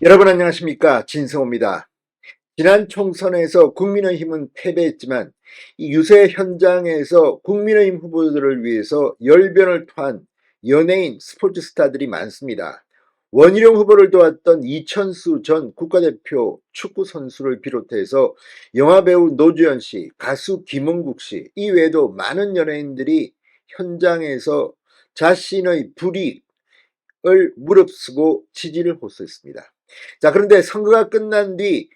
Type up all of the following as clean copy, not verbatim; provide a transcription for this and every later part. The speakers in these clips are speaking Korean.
여러분 안녕하십니까, 진성호입니다. 지난 총선에서 국민의힘은 패배했지만 이 유세 현장에서 국민의힘 후보들을 위해서 열변을 토한 연예인 스포츠 스타들이 많습니다. 원희룡 후보를 도왔던 이천수 전 국가대표 축구 선수를 비롯해서 영화배우 노주현 씨, 가수 김은국 씨 이외에도 많은 연예인들이 현장에서 자신의 불이익을 무릅쓰고 지지를 호소했습니다. 자, 그런데 선거가 끝난 뒤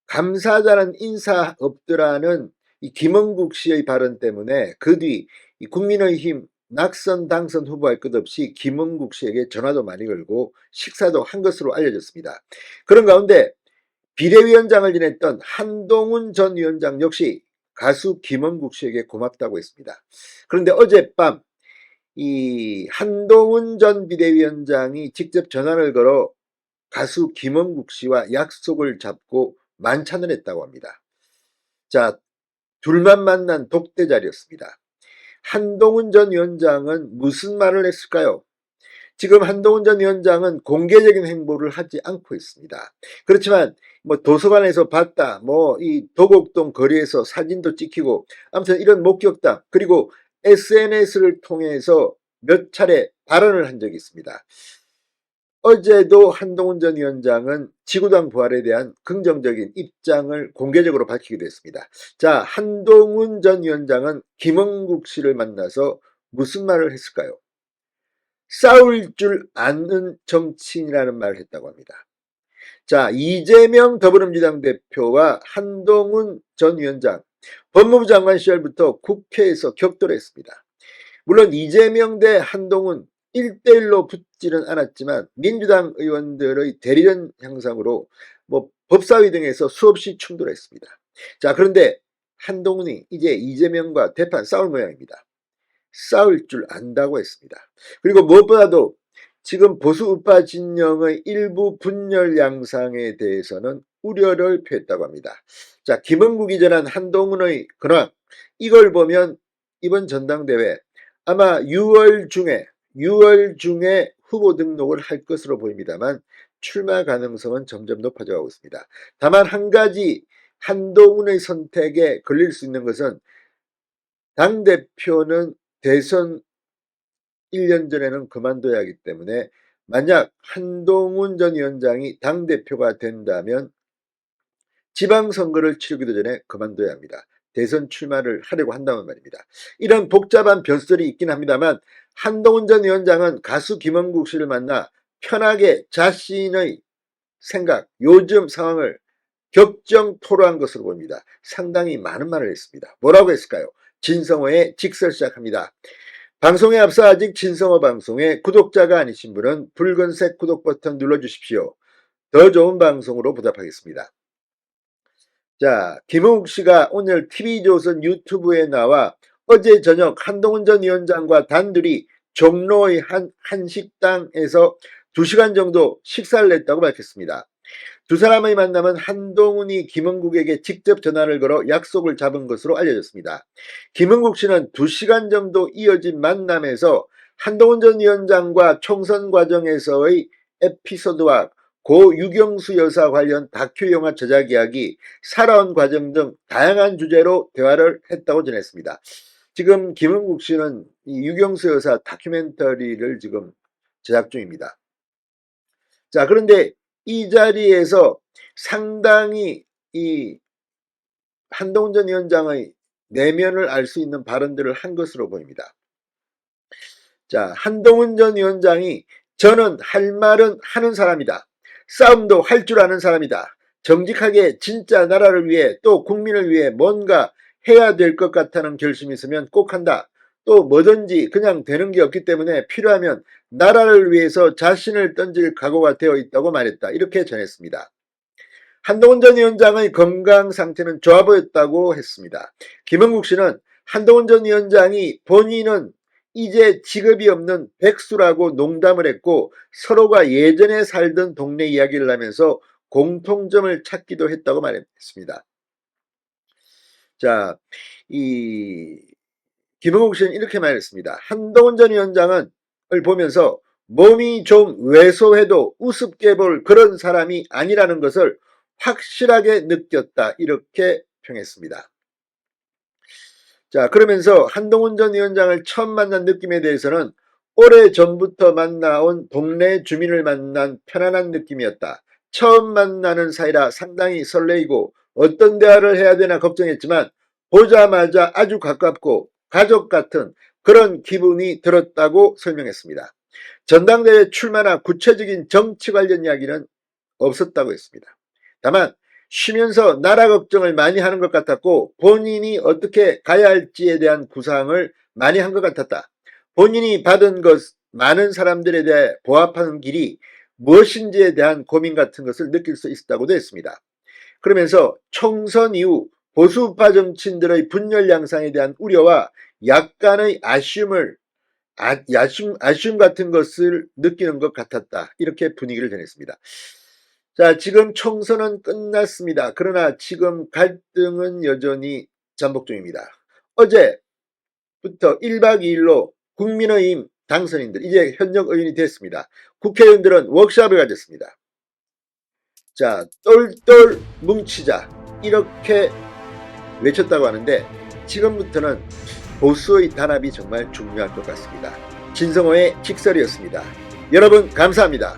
감사하다는 인사 없더라는 이 김은국 씨의 발언 때문에 그 뒤 국민의힘 낙선 당선 후보할 것 없이 김은국 씨에게 전화도 많이 걸고 식사도 한 것으로 알려졌습니다. 그런 가운데 비대위원장을 지냈던 한동훈 전 위원장 역시 가수 김은국 씨에게 고맙다고 했습니다. 그런데 어젯밤 이 한동훈 전 비대위원장이 직접 전화를 걸어 가수 김은국 씨와 약속을 잡고 만찬을 했다고 합니다. 자, 둘만 만난 독대 자리였습니다. 한동훈 전 위원장은 무슨 말을 했을까요? 지금 한동훈 전 위원장은 공개적인 행보를 하지 않고 있습니다. 그렇지만 뭐 도서관에서 봤다, 뭐 이 도곡동 거리에서 사진도 찍히고 아무튼 이런 목격담, 그리고 SNS를 통해서 몇 차례 발언을 한 적이 있습니다. 어제도 한동훈 전 위원장은 지구당 부활에 대한 긍정적인 입장을 공개적으로 밝히기도 했습니다. 자, 한동훈 전 위원장은 김은국 씨를 만나서 무슨 말을 했을까요? 싸울 줄 아는 정치인이라는 말을 했다고 합니다. 자, 이재명 더불어민주당 대표와 한동훈 전 위원장, 법무부 장관 시절부터 국회에서 격돌했습니다. 물론 이재명 대 한동훈 1대1로 붙지는 않았지만 민주당 의원들의 대리전 형상으로 뭐 법사위 등에서 수없이 충돌했습니다. 자, 그런데 한동훈이 이제 이재명과 대판 싸울 모양입니다. 싸울 줄 안다고 했습니다. 그리고 무엇보다도 지금 보수 우파 진영의 일부 분열 양상에 대해서는 우려를 표했다고 합니다. 자, 김은국이 전한 한동훈의 근황, 이걸 보면 이번 전당대회 아마 6월 중에 후보 등록을 할 것으로 보입니다만 출마 가능성은 점점 높아져 가고 있습니다. 다만 한 가지 한동훈의 선택에 걸릴 수 있는 것은 당대표는 대선 1년 전에는 그만둬야 하기 때문에 만약 한동훈 전 위원장이 당대표가 된다면 지방선거를 치르기도 전에 그만둬야 합니다. 대선 출마를 하려고 한다면 말입니다. 이런 복잡한 변수들이 있긴 합니다만 한동훈 전 위원장은 가수 김은국 씨를 만나 편하게 자신의 생각, 요즘 상황을 격정 토로한 것으로 보입니다. 상당히 많은 말을 했습니다. 뭐라고 했을까요? 진성호의 직설 시작합니다. 방송에 앞서 아직 진성호 방송에 구독자가 아니신 분은 붉은색 구독 버튼 눌러주십시오. 더 좋은 방송으로 보답하겠습니다. 자, 김은국 씨가 오늘 TV조선 유튜브에 나와 어제 저녁 한동훈 전 위원장과 단둘이 종로의 한 한식당에서 2시간 정도 식사를 했다고 밝혔습니다. 두 사람의 만남은 한동훈이 김은국에게 직접 전화를 걸어 약속을 잡은 것으로 알려졌습니다. 김은국 씨는 2시간 정도 이어진 만남에서 한동훈 전 위원장과 총선 과정에서의 에피소드와 고 유경수 여사 관련 다큐 영화 제작 이야기, 살아온 과정 등 다양한 주제로 대화를 했다고 전했습니다. 지금 김은국 씨는 이 유경수 여사 다큐멘터리를 지금 제작 중입니다. 자, 그런데 이 자리에서 상당히 이 한동훈 전 위원장의 내면을 알 수 있는 발언들을 한 것으로 보입니다. 자, 한동훈 전 위원장이 저는 할 말은 하는 사람이다. 싸움도 할 줄 아는 사람이다. 정직하게 진짜 나라를 위해 또 국민을 위해 뭔가 해야 될 것 같다는 결심이 있으면 꼭 한다. 또 뭐든지 그냥 되는 게 없기 때문에 필요하면 나라를 위해서 자신을 던질 각오가 되어 있다고 말했다. 이렇게 전했습니다. 한동훈 전 위원장의 건강 상태는 좋아 보였다고 했습니다. 김은국 씨는 한동훈 전 위원장이 본인은 이제 직업이 없는 백수라고 농담을 했고 서로가 예전에 살던 동네 이야기를 하면서 공통점을 찾기도 했다고 말했습니다. 자, 이 김은국 씨는 이렇게 말했습니다. 한동훈 전 위원장을 보면서 몸이 좀 왜소해도 우습게 볼 그런 사람이 아니라는 것을 확실하게 느꼈다. 이렇게 평했습니다. 자, 그러면서 한동훈 전 위원장을 처음 만난 느낌에 대해서는 오래전부터 만나온 동네 주민을 만난 편안한 느낌이었다. 처음 만나는 사이라 상당히 설레이고 어떤 대화를 해야 되나 걱정했지만 보자마자 아주 가깝고 가족 같은 그런 기분이 들었다고 설명했습니다. 전당대회 출마나 구체적인 정치 관련 이야기는 없었다고 했습니다. 다만 쉬면서 나라 걱정을 많이 하는 것 같았고 본인이 어떻게 가야 할지에 대한 구상을 많이 한 것 같았다. 본인이 받은 것 많은 사람들에 대해 보합하는 길이 무엇인지에 대한 고민 같은 것을 느낄 수 있었다고도 했습니다. 그러면서 총선 이후 보수파 정치인들의 분열 양상에 대한 우려와 약간의 아쉬움 같은 것을 느끼는 것 같았다. 이렇게 분위기를 전했습니다. 자, 지금 총선은 끝났습니다. 그러나 지금 갈등은 여전히 잠복 중입니다. 어제부터 1박 2일로 국민의힘 당선인들, 이제 현역 의원이 됐습니다. 국회의원들은 워크숍을 가졌습니다. 자, 똘똘 뭉치자 이렇게 외쳤다고 하는데 지금부터는 보수의 단합이 정말 중요할 것 같습니다. 진성호의 킥설이었습니다. 여러분 감사합니다.